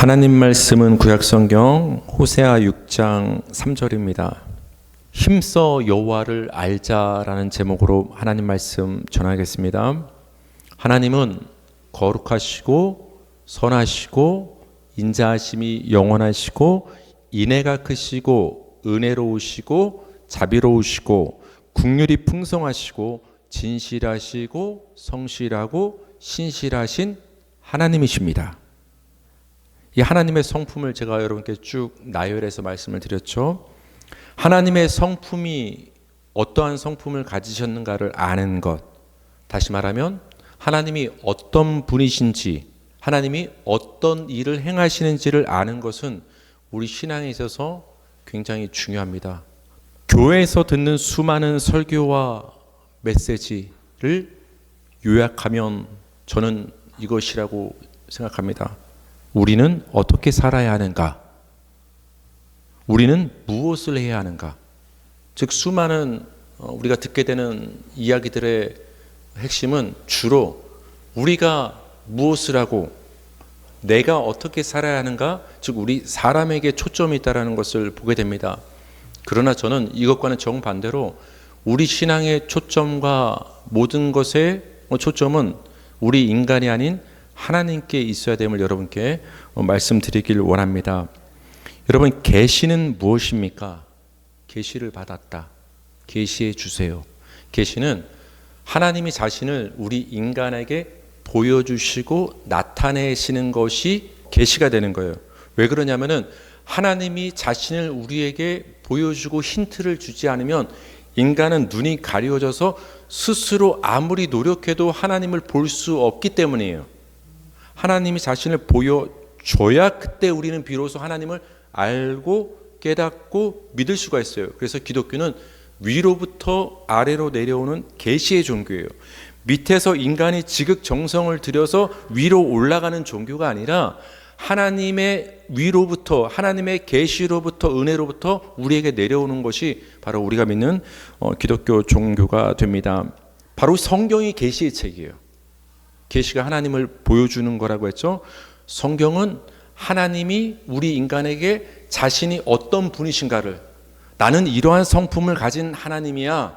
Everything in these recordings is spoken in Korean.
하나님 말씀은 구약성경 호세아 6장 3절입니다. 힘써 여호와를 알자라는 제목으로 하나님 말씀 전하겠습니다. 하나님은 거룩하시고 선하시고 인자하심이 영원하시고 인애가 크시고 은혜로우시고 자비로우시고 긍휼이 풍성하시고 진실하시고 성실하고 신실하신 하나님이십니다. 이 하나님의 성품을 제가 여러분께 쭉 나열해서 말씀을 드렸죠. 하나님의 성품이 어떠한 성품을 가지셨는가를 아는 것, 다시 말하면 하나님이 어떤 분이신지, 하나님이 어떤 일을 행하시는지를 아는 것은 우리 신앙에 있어서 굉장히 중요합니다. 교회에서 듣는 수많은 설교와 메시지를 요약하면 저는 이것이라고 생각합니다. 우리는 어떻게 살아야 하는가? 우리는 무엇을 해야 하는가? 즉 수많은 우리가 듣게 되는 이야기들의 핵심은 주로 우리가 무엇을 하고 내가 어떻게 살아야 하는가? 즉 우리 사람에게 초점이 있다는 것을 보게 됩니다. 그러나 저는 이것과는 정반대로 우리 신앙의 초점과 모든 것의 초점은 우리 인간이 아닌 하나님께 있어야 됨을 여러분께 말씀드리길 원합니다. 여러분, 계시는 무엇입니까? 계시를 받았다. 계시해 주세요. 계시는 하나님이 자신을 우리 인간에게 보여주시고 나타내시는 것이 계시가 되는 거예요. 왜 그러냐면은 하나님이 자신을 우리에게 보여주고 힌트를 주지 않으면 인간은 눈이 가려져서 스스로 아무리 노력해도 하나님을 볼 수 없기 때문이에요. 하나님이 자신을 보여줘야 그때 우리는 비로소 하나님을 알고 깨닫고 믿을 수가 있어요. 그래서 기독교는 위로부터 아래로 내려오는 계시의 종교예요. 밑에서 인간이 지극정성을 들여서 위로 올라가는 종교가 아니라 하나님의 위로부터, 하나님의 계시로부터, 은혜로부터 우리에게 내려오는 것이 바로 우리가 믿는 기독교 종교가 됩니다. 바로 성경이 계시의 책이에요. 계시가 하나님을 보여주는 거라고 했죠. 성경은 하나님이 우리 인간에게 자신이 어떤 분이신가를, 나는 이러한 성품을 가진 하나님이야,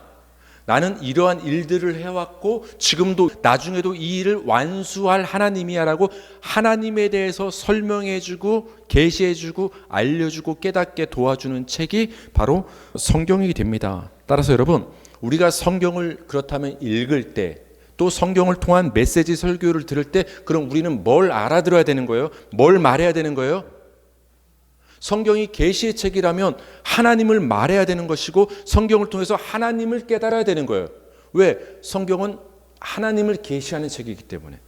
나는 이러한 일들을 해왔고 지금도 나중에도 이 일을 완수할 하나님이야 라고 하나님에 대해서 설명해주고 계시해주고 알려주고 깨닫게 도와주는 책이 바로 성경이 됩니다. 따라서 여러분, 우리가 성경을 그렇다면 읽을 때, 또 성경을 통한 메시지 설교를 들을 때 그럼 우리는 뭘 알아들어야 되는 거예요? 뭘 말해야 되는 거예요? 성경이 계시의 책이라면 하나님을 말해야 되는 것이고 성경을 통해서 하나님을 깨달아야 되는 거예요. 왜? 성경은 하나님을 계시하는 책이기 때문에,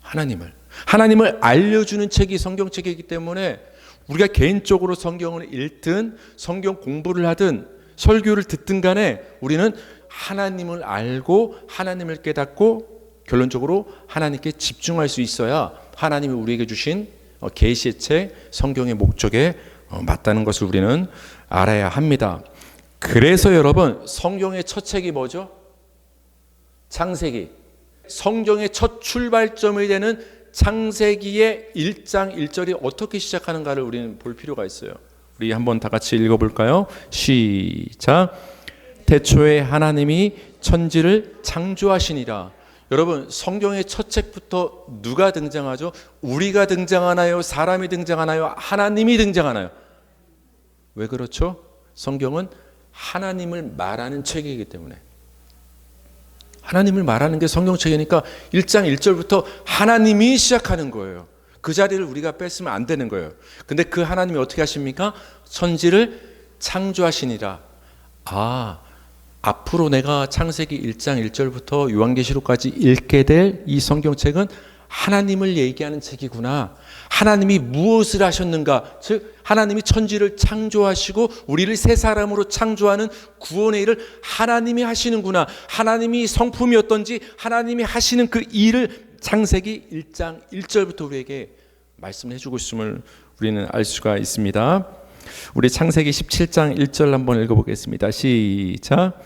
하나님을 알려주는 책이 성경책이기 때문에 우리가 개인적으로 성경을 읽든 성경 공부를 하든 설교를 듣든 간에 우리는 하나님을 알고 하나님을 깨닫고 결론적으로 하나님께 집중할 수 있어야 하나님이 우리에게 주신 계시의 책, 성경의 목적에 맞다는 것을 우리는 알아야 합니다. 그래서 여러분, 성경의 첫 책이 뭐죠? 창세기. 성경의 첫 출발점이 되는 창세기의 1장 1절이 어떻게 시작하는가를 우리는 볼 필요가 있어요. 우리 한번 다 같이 읽어볼까요? 시작. 태초에 하나님이 천지를 창조하시니라. 여러분, 성경의 첫 책부터 누가 등장하죠? 우리가 등장하나요? 사람이 등장하나요? 하나님이 등장하나요? 왜 그렇죠? 성경은 하나님을 말하는 책이기 때문에, 하나님을 말하는 게 성경책이니까 1장 1절부터 하나님이 시작하는 거예요. 그 자리를 우리가 뺐으면 안 되는 거예요. 근데 그 하나님이 어떻게 하십니까? 천지를 창조하시니라. 앞으로 내가 창세기 1장 1절부터 요한계시록까지 읽게 될 이 성경책은 하나님을 얘기하는 책이구나. 하나님이 무엇을 하셨는가? 즉 하나님이 천지를 창조하시고 우리를 새 사람으로 창조하는 구원의 일을 하나님이 하시는구나. 하나님이 성품이 어떤지 하나님이 하시는 그 일을 창세기 1장 1절부터 우리에게 말씀해 주고 있음을 우리는 알 수가 있습니다. 우리 창세기 17장 1절 한번 읽어보겠습니다. 시작.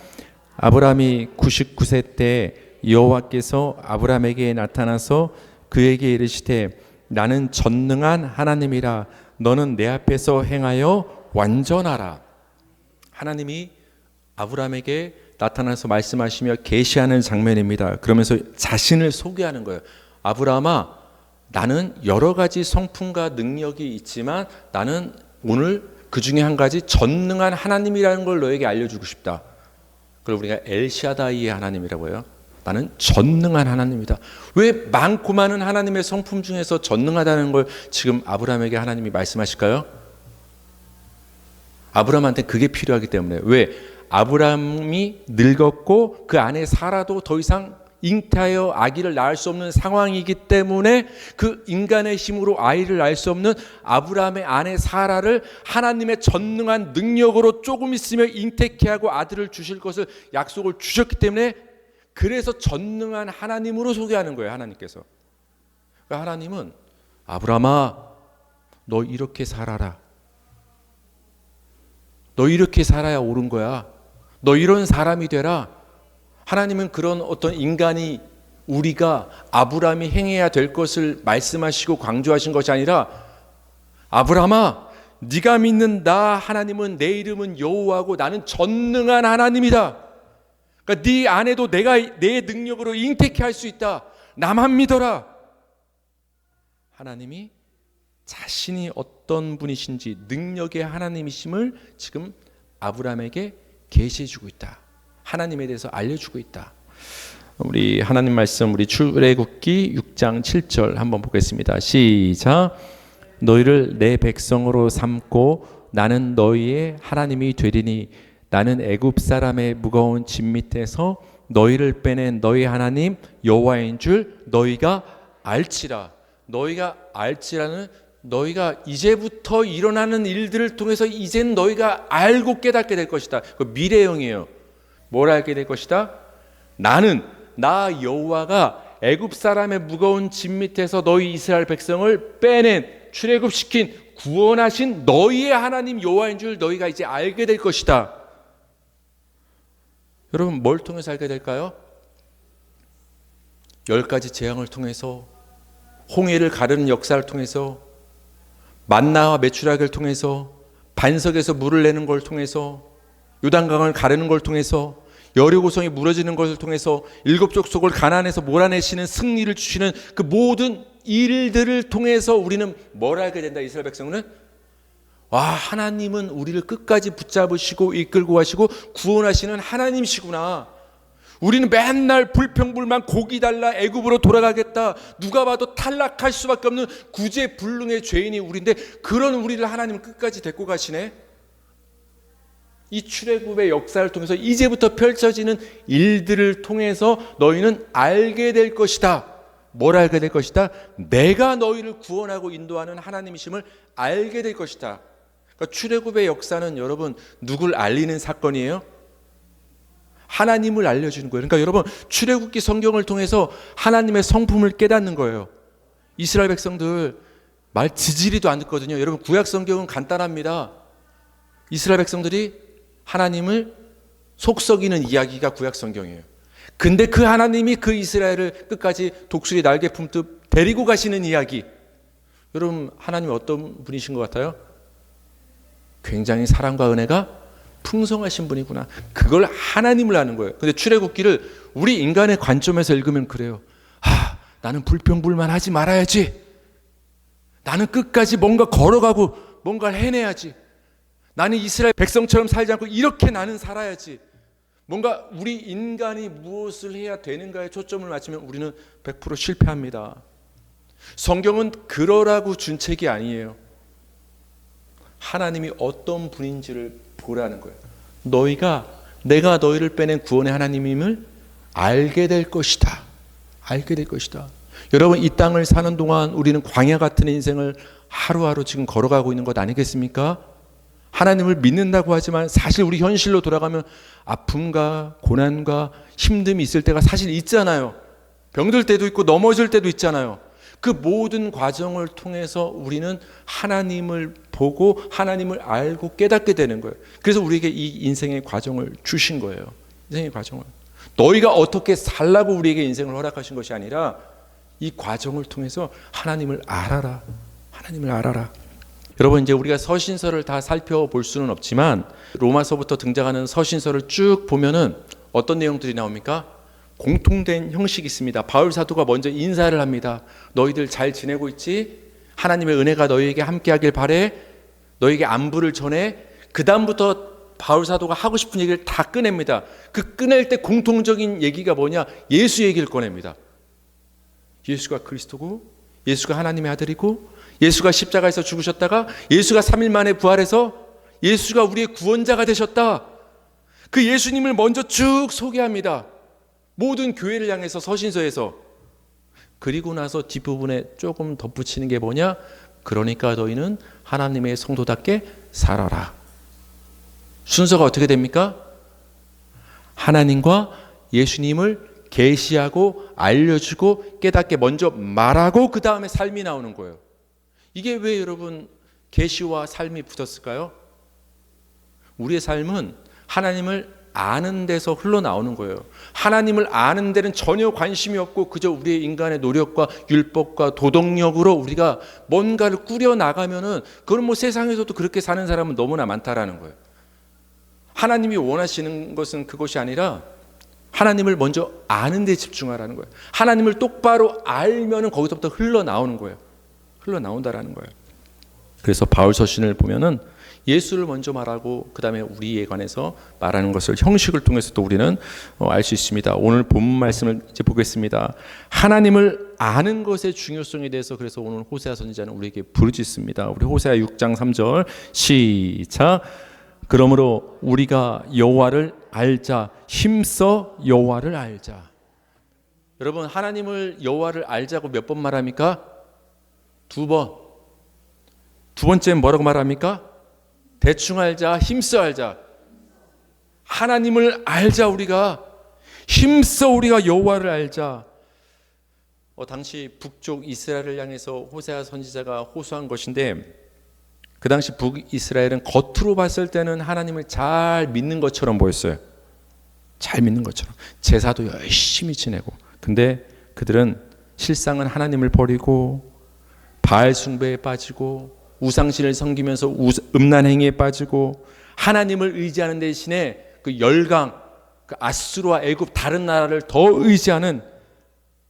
아브라함이 99세 때 여호와께서 아브라함에게 나타나서 그에게 이르시되 나는 전능한 하나님이라. 너는 내 앞에서 행하여 완전하라. 하나님이 아브라함에게 나타나서 말씀하시며 계시하는 장면입니다. 그러면서 자신을 소개하는 거예요. 아브라함아, 나는 여러 가지 성품과 능력이 있지만 나는 오늘 그 중에 한 가지 전능한 하나님이라는 걸 너에게 알려주고 싶다. 그걸 우리가 엘샤다이의 하나님이라고 해요. 나는 전능한 하나님이다. 왜 많고 많은 하나님의 성품 중에서 전능하다는 걸 지금 아브라함에게 하나님이 말씀하실까요? 아브라함한테 그게 필요하기 때문에. 왜? 아브라함이 늙었고 그 아내 사라도 더 이상 잉태하여 아기를 낳을 수 없는 상황이기 때문에 그 인간의 힘으로 아이를 낳을 수 없는 아브라함의 아내 사라를 하나님의 전능한 능력으로 조금 있으면 잉태케 하고 아들을 주실 것을 약속을 주셨기 때문에, 그래서 전능한 하나님으로 소개하는 거예요. 하나님께서. 그러니까 하나님은 아브라함아, 너 이렇게 살아라. 너 이렇게 살아야 옳은 거야. 너 이런 사람이 되라. 하나님은 그런 어떤 인간이, 우리가 아브라함이 행해야 될 것을 말씀하시고 강조하신 것이 아니라, 아브라함아, 네가 믿는 나 하나님은, 내 이름은 여호와고 나는 전능한 하나님이다. 그러니까 네 안에도 내가 내 능력으로 잉태케 할 수 있다. 나만 믿어라. 하나님이 자신이 어떤 분이신지, 능력의 하나님이심을 지금 아브라함에게 계시해주고 있다. 하나님에 대해서 알려주고 있다. 우리 하나님 말씀, 우리 출애굽기 6장 7절 한번 보겠습니다. 시작. 너희를 내 백성으로 삼고 나는 너희의 하나님이 되리니 나는 애굽 사람의 무거운 짐 밑에서 너희를 빼낸 너희 하나님 여호와인 줄 너희가 알지라. 너희가 알지라는, 너희가 이제부터 일어나는 일들을 통해서 이젠 너희가 알고 깨닫게 될 것이다. 그 미래형이에요. 뭘 알게 될 것이다? 나는, 나 여호와가 애굽 사람의 무거운 짐 밑에서 너희 이스라엘 백성을 빼낸, 출애굽시킨, 구원하신 너희의 하나님 여호와인 줄 너희가 이제 알게 될 것이다. 여러분, 뭘 통해서 알게 될까요? 10가지 재앙을 통해서, 홍해를 가르는 역사를 통해서, 만나와 메추라기를 통해서, 반석에서 물을 내는 걸 통해서, 요단강을 가르는 걸 통해서, 여리고성이 무너지는 것을 통해서, 일곱 족속을 가나안에서 몰아내시는 승리를 주시는 그 모든 일들을 통해서 우리는 뭘 알게 된다? 이스라엘 백성은, 와, 하나님은 우리를 끝까지 붙잡으시고 이끌고 가시고 구원하시는 하나님이시구나. 우리는 맨날 불평불만, 고기 달라, 애굽으로 돌아가겠다, 누가 봐도 탈락할 수밖에 없는 구제불능의 죄인이 우리인데, 그런 우리를 하나님은 끝까지 데리고 가시네. 이 출애굽의 역사를 통해서, 이제부터 펼쳐지는 일들을 통해서 너희는 알게 될 것이다. 뭘 알게 될 것이다? 내가 너희를 구원하고 인도하는 하나님이심을 알게 될 것이다. 그러니까 출애굽의 역사는 여러분, 누굴 알리는 사건이에요? 하나님을 알려주는 거예요. 그러니까 여러분, 출애굽기 성경을 통해서 하나님의 성품을 깨닫는 거예요. 이스라엘 백성들 말 지지리도 안 듣거든요. 여러분, 구약 성경은 간단합니다. 이스라엘 백성들이 하나님을 속썩이는 이야기가 구약 성경이에요. 근데 그 하나님이 그 이스라엘을 끝까지 독수리 날개 품듯 데리고 가시는 이야기. 여러분, 하나님이 어떤 분이신 것 같아요? 굉장히 사랑과 은혜가 풍성하신 분이구나. 그걸 하나님을 아는 거예요. 근데 출애굽기를 우리 인간의 관점에서 읽으면 그래요. 아, 나는 불평불만 하지 말아야지. 나는 끝까지 뭔가 걸어가고 뭔가를 해내야지. 나는 이스라엘 백성처럼 살지 않고 이렇게 나는 살아야지. 뭔가 우리 인간이 무엇을 해야 되는가에 초점을 맞추면 우리는 100% 실패합니다. 성경은 그러라고 준 책이 아니에요. 하나님이 어떤 분인지를 보라는 거예요. 너희가, 내가 너희를 빼낸 구원의 하나님임을 알게 될 것이다. 알게 될 것이다. 여러분, 이 땅을 사는 동안 우리는 광야 같은 인생을 하루하루 지금 걸어가고 있는 것 아니겠습니까? 하나님을 믿는다고 하지만 사실 우리 현실로 돌아가면 아픔과 고난과 힘듦이 있을 때가 사실 있잖아요. 병들 때도 있고 넘어질 때도 있잖아요. 그 모든 과정을 통해서 우리는 하나님을 보고 하나님을 알고 깨닫게 되는 거예요. 그래서 우리에게 이 인생의 과정을 주신 거예요. 인생의 과정을. 너희가 어떻게 살라고 우리에게 인생을 허락하신 것이 아니라 이 과정을 통해서 하나님을 알아라. 하나님을 알아라. 여러분, 이제 우리가 서신서를 다 살펴볼 수는 없지만 로마서부터 등장하는 서신서를 쭉 보면은 어떤 내용들이 나옵니까? 공통된 형식이 있습니다. 바울 사도가 먼저 인사를 합니다. 너희들 잘 지내고 있지? 하나님의 은혜가 너희에게 함께하길 바래. 너희에게 안부를 전해. 그 다음부터 바울 사도가 하고 싶은 얘기를 다 꺼냅니다. 그 꺼낼 때 공통적인 얘기가 뭐냐? 예수 얘기를 꺼냅니다. 예수가 그리스도고, 예수가 하나님의 아들이고, 예수가 십자가에서 죽으셨다가 예수가 3일 만에 부활해서 예수가 우리의 구원자가 되셨다. 그 예수님을 먼저 쭉 소개합니다. 모든 교회를 향해서 서신서에서. 그리고 나서 뒷부분에 조금 덧붙이는 게 뭐냐? 그러니까 너희는 하나님의 성도답게 살아라. 순서가 어떻게 됩니까? 하나님과 예수님을 계시하고 알려주고 깨닫게 먼저 말하고 그 다음에 삶이 나오는 거예요. 이게 왜 여러분 계시와 삶이 붙었을까요? 우리의 삶은 하나님을 아는 데서 흘러나오는 거예요. 하나님을 아는 데는 전혀 관심이 없고 그저 우리의 인간의 노력과 율법과 도덕력으로 우리가 뭔가를 꾸려나가면은 그건 뭐 세상에서도 그렇게 사는 사람은 너무나 많다라는 거예요. 하나님이 원하시는 것은 그것이 아니라 하나님을 먼저 아는 데 집중하라는 거예요. 하나님을 똑바로 알면은 거기서부터 흘러나오는 거예요. 흘러나온다라는 거예요. 그래서 바울 서신을 보면은 예수를 먼저 말하고 그 다음에 우리에 관해서 말하는 것을 형식을 통해서도 우리는 알 수 있습니다. 오늘 본문 말씀을 이제 보겠습니다. 하나님을 아는 것의 중요성에 대해서 그래서 오늘 호세아 선지자는 우리에게 부르짖습니다. 우리 호세아 6장 3절 시작. 그러므로 우리가 여호와를 알자. 힘써 여호와를 알자. 여러분, 하나님을 여호와를 알자고 몇 번 말합니까? 2번. 두 번째는 뭐라고 말합니까? 대충 알자, 힘써 알자. 하나님을 알자. 우리가 힘써 우리가 여호와를 알자. 당시 북쪽 이스라엘을 향해서 호세아 선지자가 호소한 것인데, 그 당시 북이스라엘은 겉으로 봤을 때는 하나님을 잘 믿는 것처럼 보였어요. 잘 믿는 것처럼 제사도 열심히 지내고. 근데 그들은 실상은 하나님을 버리고 바알 숭배에 빠지고 우상신을 섬기면서 음란 행위에 빠지고 하나님을 의지하는 대신에 그 열강, 그 아수르와 애굽 다른 나라를 더 의지하는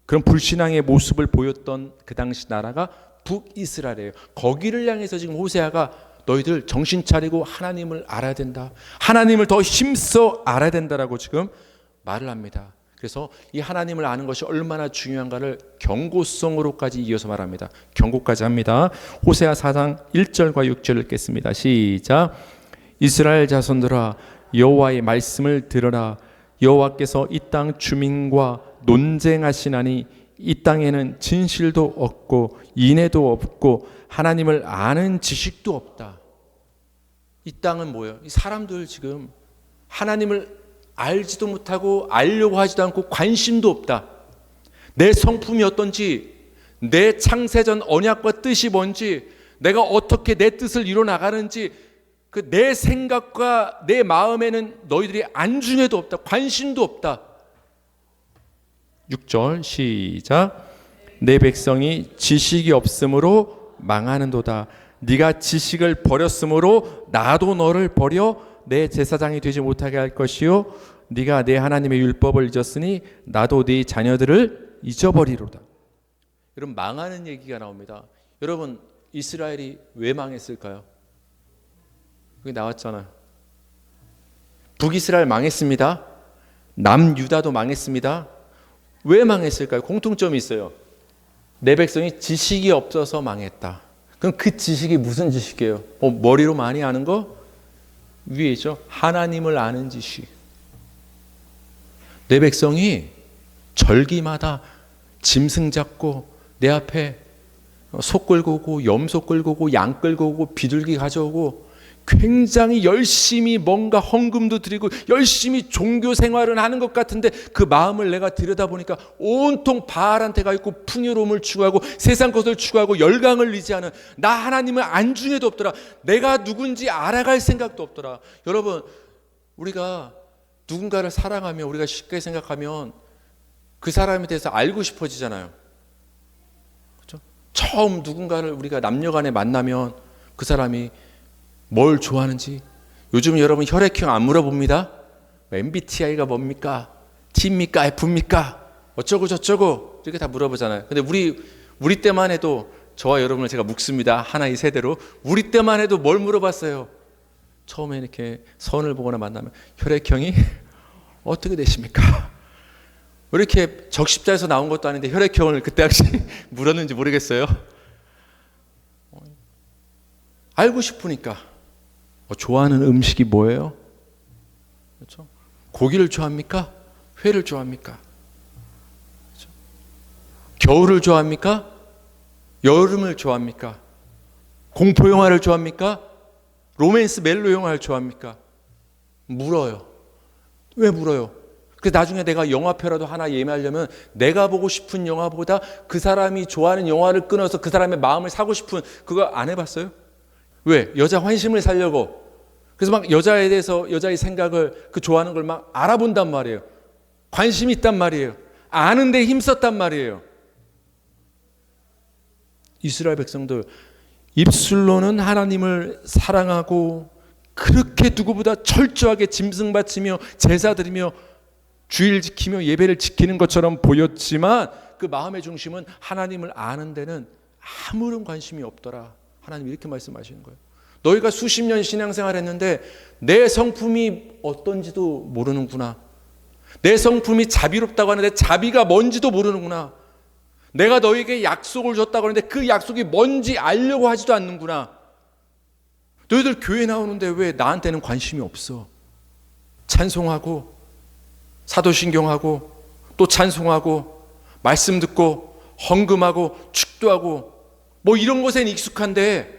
그런 불신앙의 모습을 보였던 그 당시 나라가 북이스라엘이에요. 거기를 향해서 지금 호세아가 너희들 정신 차리고 하나님을 알아야 된다. 하나님을 더 힘써 알아야 된다라고 지금 말을 합니다. 그래서 이 하나님을 아는 것이 얼마나 중요한가를 경고성으로까지 이어서 말합니다. 경고까지 합니다. 호세아 4장 1절과 6절을 읽겠습니다. 시작. 이스라엘 자손들아 여호와의 말씀을 들으라. 여호와께서 이 땅 주민과 논쟁하시나니 이 땅에는 진실도 없고 인애도 없고 하나님을 아는 지식도 없다. 이 땅은 뭐예요? 이 사람들 지금 하나님을 알지도 못하고 알려고 하지도 않고 관심도 없다. 내 성품이 어떤지, 내 창세전 언약과 뜻이 뭔지, 내가 어떻게 내 뜻을 이뤄나가는지 그 내 생각과 내 마음에는 너희들이 안중에도 없다. 관심도 없다. 6절 시작. 내 백성이 지식이 없으므로 망하는도다. 네가 지식을 버렸으므로 나도 너를 버려 내 제사장이 되지 못하게 할 것이요 네가 내 하나님의 율법을 잊었으니 나도 네 자녀들을 잊어버리로다. 여러분, 망하는 얘기가 나옵니다. 여러분, 이스라엘이 왜 망했을까요? 그게 나왔잖아요. 북이스라엘 망했습니다. 남유다도 망했습니다. 왜 망했을까요? 공통점이 있어요. 내 백성이 지식이 없어서 망했다. 그럼 그 지식이 무슨 지식이에요? 머리로 많이 아는 거? 위에 있죠. 하나님을 아는 지식. 내 백성이 절기마다 짐승 잡고 내 앞에 소 끌고 오고 염소 끌고 오고 양 끌고 오고 비둘기 가져오고 굉장히 열심히 뭔가 헌금도 드리고 열심히 종교 생활을 하는 것 같은데 그 마음을 내가 들여다보니까 온통 바알한테 가 있고 풍요로움을 추구하고 세상 것을 추구하고 열강을 의지하는 나 하나님을 안중에도 없더라. 내가 누군지 알아갈 생각도 없더라. 여러분, 우리가 누군가를 사랑하면 우리가 쉽게 생각하면 그 사람에 대해서 알고 싶어지잖아요. 처음 누군가를 우리가 남녀간에 만나면 그 사람이 뭘 좋아하는지, 요즘 여러분 혈액형 안 물어봅니다. MBTI가 뭡니까? T입니까? F입니까? 어쩌고 저쩌고 이렇게 다 물어보잖아요. 근데 우리 때만 해도, 저와 여러분을 제가 묵습니다. 하나의 세대로. 우리 때만 해도 뭘 물어봤어요? 처음에 이렇게 선을 보거나 만나면 혈액형이 어떻게 되십니까? 왜 이렇게 적십자에서 나온 것도 아닌데 혈액형을 그때 당시 물었는지 모르겠어요. 알고 싶으니까. 좋아하는 음식이 뭐예요? 그렇죠? 고기를 좋아합니까? 회를 좋아합니까? 그렇죠? 겨울을 좋아합니까? 여름을 좋아합니까? 공포 영화를 좋아합니까? 로맨스 멜로 영화를 좋아합니까? 물어요. 왜 물어요? 그래서 나중에 내가 영화표라도 하나 예매하려면 내가 보고 싶은 영화보다 그 사람이 좋아하는 영화를 끊어서 그 사람의 마음을 사고 싶은, 그거 안 해봤어요? 왜? 여자 환심을 살려고. 그래서 막 여자에 대해서, 여자의 생각을, 그 좋아하는 걸 막 알아본단 말이에요. 관심이 있단 말이에요. 아는데 힘썼단 말이에요. 이스라엘 백성들 입술로는 하나님을 사랑하고 그렇게 누구보다 철저하게 짐승 바치며 제사 드리며 주일 지키며 예배를 지키는 것처럼 보였지만 그 마음의 중심은 하나님을 아는 데는 아무런 관심이 없더라. 하나님 이렇게 말씀하시는 거예요. 너희가 수십 년 신앙생활 했는데 내 성품이 어떤지도 모르는구나. 내 성품이 자비롭다고 하는데 자비가 뭔지도 모르는구나. 내가 너에게 약속을 줬다고 하는데 그 약속이 뭔지 알려고 하지도 않는구나. 너희들 교회 나오는데 왜 나한테는 관심이 없어? 찬송하고 사도신경하고 또 찬송하고 말씀 듣고 헌금하고 축도하고 뭐 이런 것엔 익숙한데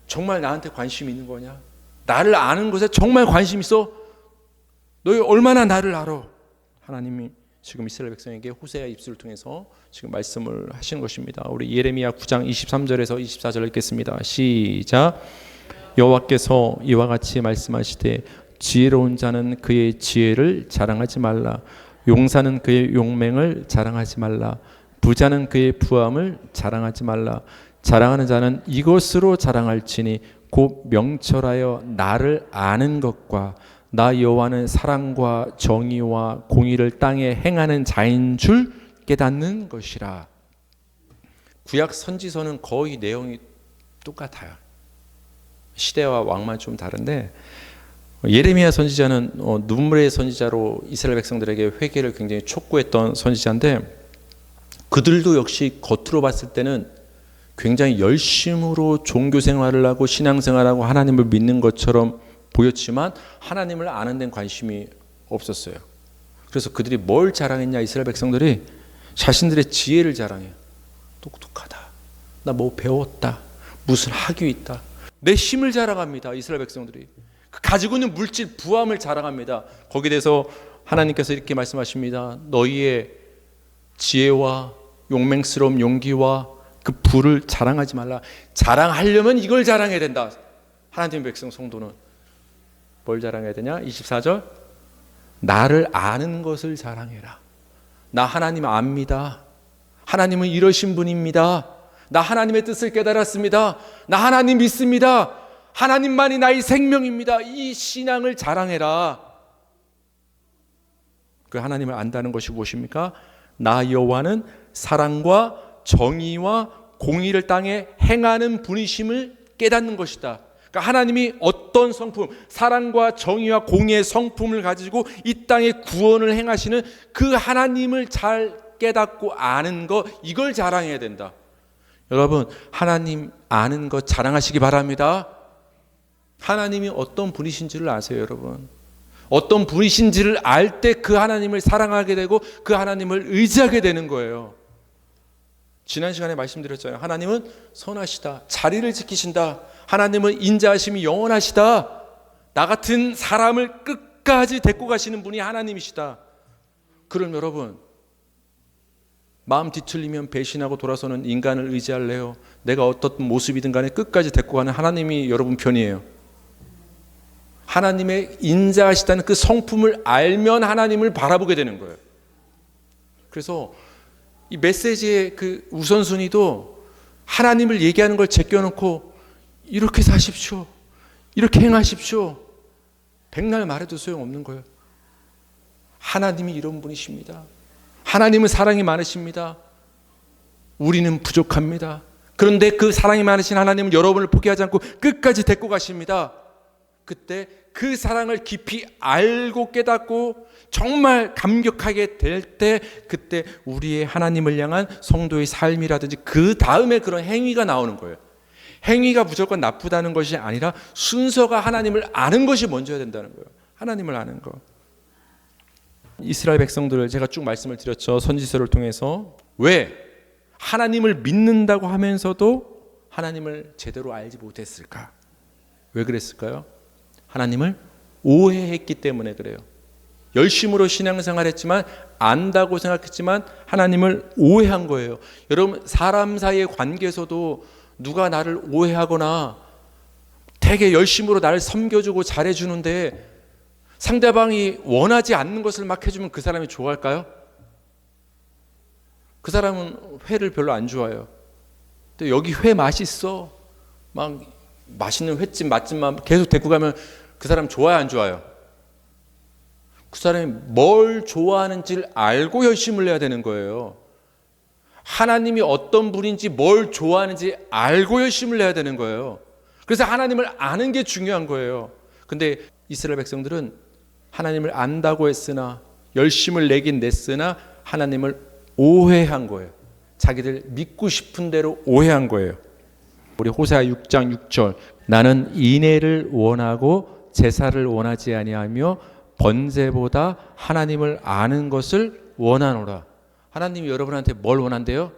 정말 나한테 관심이 있는 거냐? 나를 아는 것에 정말 관심 있어? 너희 얼마나 나를 알아? 하나님이 지금 이스라엘 백성에게 호세아 입술을 통해서 지금 말씀을 하시는 것입니다. 우리 예레미야 9장 23절에서 24절 읽겠습니다. 시작. 여호와께서 이와 같이 말씀하시되 지혜로운 자는 그의 지혜를 자랑하지 말라. 용사는 그의 용맹을 자랑하지 말라. 부자는 그의 부함을 자랑하지 말라. 자랑하는 자는 이것으로 자랑할지니 곧 명철하여 나를 아는 것과 나 여호와는 사랑과 정의와 공의를 땅에 행하는 자인 줄 깨닫는 것이라. 구약 선지서는 거의 내용이 똑같아요. 시대와 왕만 좀 다른데 예레미야 선지자는 눈물의 선지자로 이스라엘 백성들에게 회개를 굉장히 촉구했던 선지자인데 그들도 역시 겉으로 봤을 때는 굉장히 열심으로 종교 생활을 하고 신앙 생활하고 하나님을 믿는 것처럼 보였지만 하나님을 아는 데는 관심이 없었어요. 그래서 그들이 뭘 자랑했냐? 이스라엘 백성들이 자신들의 지혜를 자랑해요. 똑똑하다. 나 뭐 배웠다. 무슨 학위 있다. 내 힘을 자랑합니다. 이스라엘 백성들이. 가지고 있는 물질 부함을 자랑합니다. 거기에 대해서 하나님께서 이렇게 말씀하십니다. 너희의 지혜와 용맹스러운 용기와 그 부를 자랑하지 말라. 자랑하려면 이걸 자랑해야 된다. 하나님의 백성 성도는 뭘 자랑해야 되냐? 24절. 나를 아는 것을 자랑해라. 나 하나님 압니다. 하나님은 이러신 분입니다. 나 하나님의 뜻을 깨달았습니다. 나 하나님 믿습니다. 하나님만이 나의 생명입니다. 이 신앙을 자랑해라. 그 하나님을 안다는 것이 무엇입니까? 나 여호와는 사랑과 정의와 공의를 땅에 행하는 분이심을 깨닫는 것이다. 그러니까 하나님이 어떤 성품, 사랑과 정의와 공의의 성품을 가지고 이 땅에 구원을 행하시는 그 하나님을 잘 깨닫고 아는 것, 이걸 자랑해야 된다. 여러분, 하나님 아는 것 자랑하시기 바랍니다. 하나님이 어떤 분이신지를 아세요, 여러분? 어떤 분이신지를 알 때 그 하나님을 사랑하게 되고 그 하나님을 의지하게 되는 거예요. 지난 시간에 말씀드렸잖아요. 하나님은 선하시다. 자리를 지키신다. 하나님은 인자하심이 영원하시다. 나 같은 사람을 끝까지 데리고 가시는 분이 하나님이시다. 그럼 여러분, 마음 뒤틀리면 배신하고 돌아서는 인간을 의지할래요? 내가 어떤 모습이든 간에 끝까지 데리고 가는 하나님이 여러분 편이에요. 하나님의 인자하시다는 그 성품을 알면 하나님을 바라보게 되는 거예요. 그래서 이 메시지의 그 우선순위도 하나님을 얘기하는 걸 제껴놓고 이렇게 사십시오, 이렇게 행하십시오, 백날 말해도 소용없는 거예요. 하나님이 이런 분이십니다. 하나님은 사랑이 많으십니다. 우리는 부족합니다. 그런데 그 사랑이 많으신 하나님은 여러분을 포기하지 않고 끝까지 데리고 가십니다. 그때 그 사랑을 깊이 알고 깨닫고 정말 감격하게 될 때, 그때 우리의 하나님을 향한 성도의 삶이라든지 그 다음에 그런 행위가 나오는 거예요. 행위가 무조건 나쁘다는 것이 아니라 순서가 하나님을 아는 것이 먼저야 된다는 거예요. 하나님을 아는 거. 이스라엘 백성들을 제가 쭉 말씀을 드렸죠. 선지서를 통해서. 왜 하나님을 믿는다고 하면서도 하나님을 제대로 알지 못했을까? 왜 그랬을까요? 하나님을 오해했기 때문에 그래요. 열심으로 신앙생활했지만 안다고 생각했지만 하나님을 오해한 거예요. 여러분, 사람 사이의 관계에서도 누가 나를 오해하거나 되게 열심으로 나를 섬겨주고 잘해주는데 상대방이 원하지 않는 것을 막 해주면 그 사람이 좋아할까요? 그 사람은 회를 별로 안 좋아해요. 또 여기 회 맛있어, 막 맛있는 횟집 맛집만 계속 데리고 가면 그 사람 좋아요, 안 좋아요? 그 사람이 뭘 좋아하는지를 알고 열심을 해야 되는 거예요. 하나님이 어떤 분인지 뭘 좋아하는지 알고 열심을 해야 되는 거예요. 그래서 하나님을 아는 게 중요한 거예요. 근데 이스라엘 백성들은 하나님을 안다고 했으나 열심을 내긴 냈으나 하나님을 오해한 거예요. 자기들 믿고 싶은 대로 오해한 거예요. 우리 호세아 6장 6절, 나는 인애를 원하고 제사를 원하지 아니하며 번제보다 하나님을 아는 것을 원하노라. 하나님이 여러분한테 뭘 원한대요?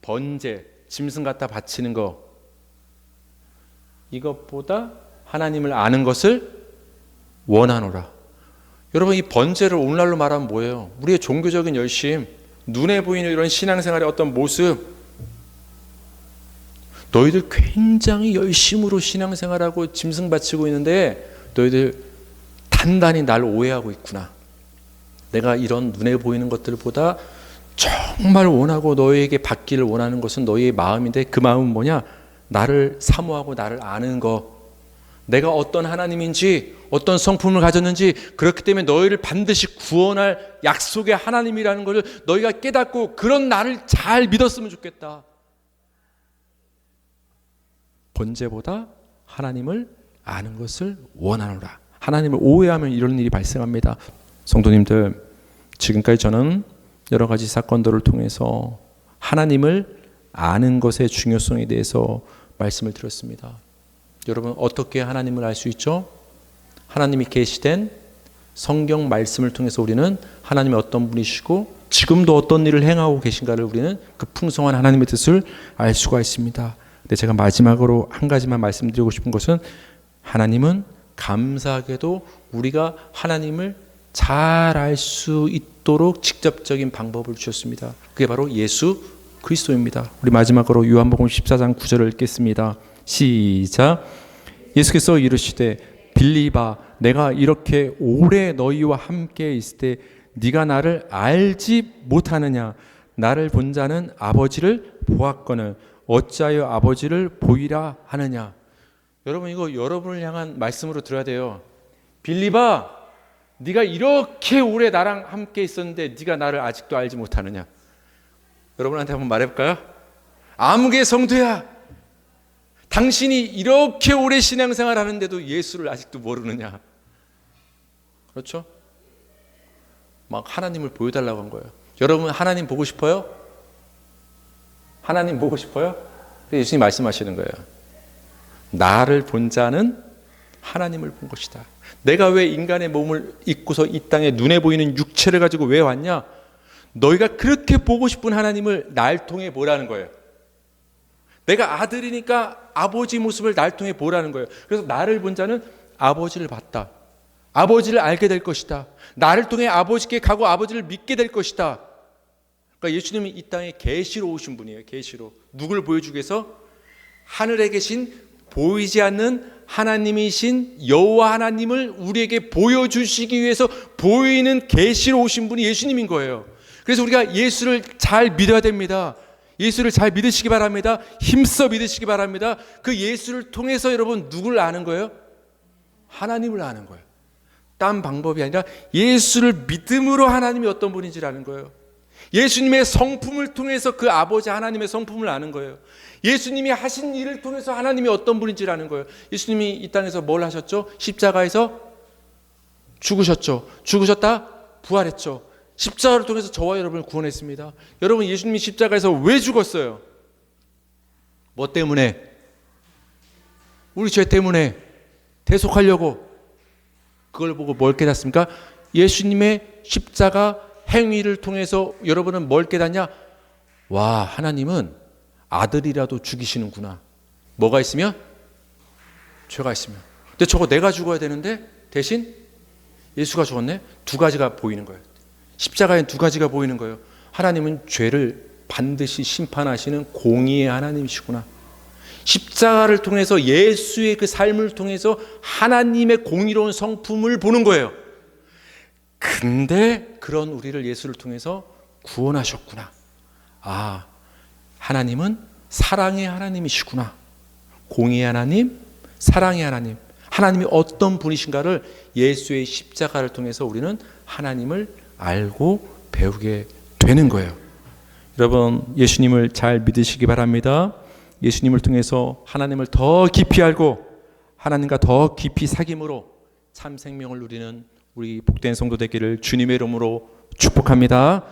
번제, 짐승 갖다 바치는 거, 이것보다 하나님을 아는 것을 원하노라. 여러분, 이 번제를 오늘날로 말하면 뭐예요? 우리의 종교적인 열심, 눈에 보이는 이런 신앙생활의 어떤 모습. 너희들 굉장히 열심으로 신앙생활하고 짐승 바치고 있는데 너희들 단단히 날 오해하고 있구나. 내가 이런 눈에 보이는 것들보다 정말 원하고 너희에게 받기를 원하는 것은 너희의 마음인데, 그 마음은 뭐냐? 나를 사모하고 나를 아는 거, 내가 어떤 하나님인지 어떤 성품을 가졌는지, 그렇기 때문에 너희를 반드시 구원할 약속의 하나님이라는 것을 너희가 깨닫고 그런 나를 잘 믿었으면 좋겠다. 번제보다 하나님을 아는 것을 원하노라. 하나님을 오해하면 이런 일이 발생합니다. 성도님들, 지금까지 저는 여러 가지 사건들을 통해서 하나님을 아는 것의 중요성에 대해서 말씀을 드렸습니다. 여러분, 어떻게 하나님을 알 수 있죠? 하나님이 계시된 성경 말씀을 통해서 우리는 하나님이 어떤 분이시고 지금도 어떤 일을 행하고 계신가를 우리는 그 풍성한 하나님의 뜻을 알 수가 있습니다. 근데 제가 마지막으로 한 가지만 말씀드리고 싶은 것은, 하나님은 감사하게도 우리가 하나님을 잘 알 수 있도록 직접적인 방법을 주셨습니다. 그게 바로 예수 그리스도입니다. 우리 마지막으로 요한복음 14장 9절을 읽겠습니다. 시작. 예수께서 이르시되 빌리바, 내가 이렇게 오래 너희와 함께 있을 때 네가 나를 알지 못하느냐? 나를 본 자는 아버지를 보았거늘 어찌하여 아버지를 보이라 하느냐? 여러분, 이거 여러분을 향한 말씀으로 들어야 돼요. 빌리바, 네가 이렇게 오래 나랑 함께 있었는데 네가 나를 아직도 알지 못하느냐? 여러분한테 한번 말해볼까요? 아무개 성도야, 당신이 이렇게 오래 신앙생활 하는데도 예수를 아직도 모르느냐? 그렇죠? 막 하나님을 보여달라고 한 거예요. 여러분, 하나님 보고 싶어요? 하나님 보고 싶어요? 예수님 말씀하시는 거예요. 나를 본 자는 하나님을 본 것이다. 내가 왜 인간의 몸을 입고서 이 땅에 눈에 보이는 육체를 가지고 왜 왔냐? 너희가 그렇게 보고 싶은 하나님을 날 통해 보라는 거예요. 내가 아들이니까 아버지 모습을 날 통해 보라는 거예요. 그래서 나를 본 자는 아버지를 봤다. 아버지를 알게 될 것이다. 나를 통해 아버지께 가고 아버지를 믿게 될 것이다. 그러니까 예수님이 이 땅에 계시로 오신 분이에요. 계시로. 누굴 보여주기 위해서? 하늘에 계신 보이지 않는 하나님이신 여호와 하나님을 우리에게 보여주시기 위해서 보이는 계시로 오신 분이 예수님인 거예요. 그래서 우리가 예수를 잘 믿어야 됩니다. 예수를 잘 믿으시기 바랍니다. 힘써 믿으시기 바랍니다. 그 예수를 통해서 여러분 누구를 아는 거예요? 하나님을 아는 거예요. 딴 방법이 아니라 예수를 믿음으로 하나님이 어떤 분인지를 아는 거예요. 예수님의 성품을 통해서 그 아버지 하나님의 성품을 아는 거예요. 예수님이 하신 일을 통해서 하나님이 어떤 분인지를 아는 거예요. 예수님이 이 땅에서 뭘 하셨죠? 십자가에서 죽으셨죠. 죽으셨다 부활했죠. 십자가를 통해서 저와 여러분을 구원했습니다. 여러분, 예수님이 십자가에서 왜 죽었어요? 뭐 때문에? 우리 죄 때문에 대속하려고. 그걸 보고 뭘 깨닫습니까? 예수님의 십자가 행위를 통해서 여러분은 뭘 깨닫냐? 와, 하나님은 아들이라도 죽이시는구나. 뭐가 있으면? 죄가 있으면. 근데 저거 내가 죽어야 되는데 대신 예수가 죽었네? 두 가지가 보이는 거예요. 십자가엔 두 가지가 보이는 거예요. 하나님은 죄를 반드시 심판하시는 공의의 하나님이시구나. 십자가를 통해서 예수의 그 삶을 통해서 하나님의 공의로운 성품을 보는 거예요. 근데 그런 우리를 예수를 통해서 구원하셨구나. 아, 하나님은 사랑의 하나님이시구나. 공의의 하나님, 사랑의 하나님. 하나님이 어떤 분이신가를 예수의 십자가를 통해서 우리는 하나님을 알고 배우게 되는 거예요. 여러분, 예수님을 잘 믿으시기 바랍니다. 예수님을 통해서 하나님을 더 깊이 알고 하나님과 더 깊이 사귐으로 참 생명을 누리는 우리 복된 성도 되기를 주님의 이름으로 축복합니다.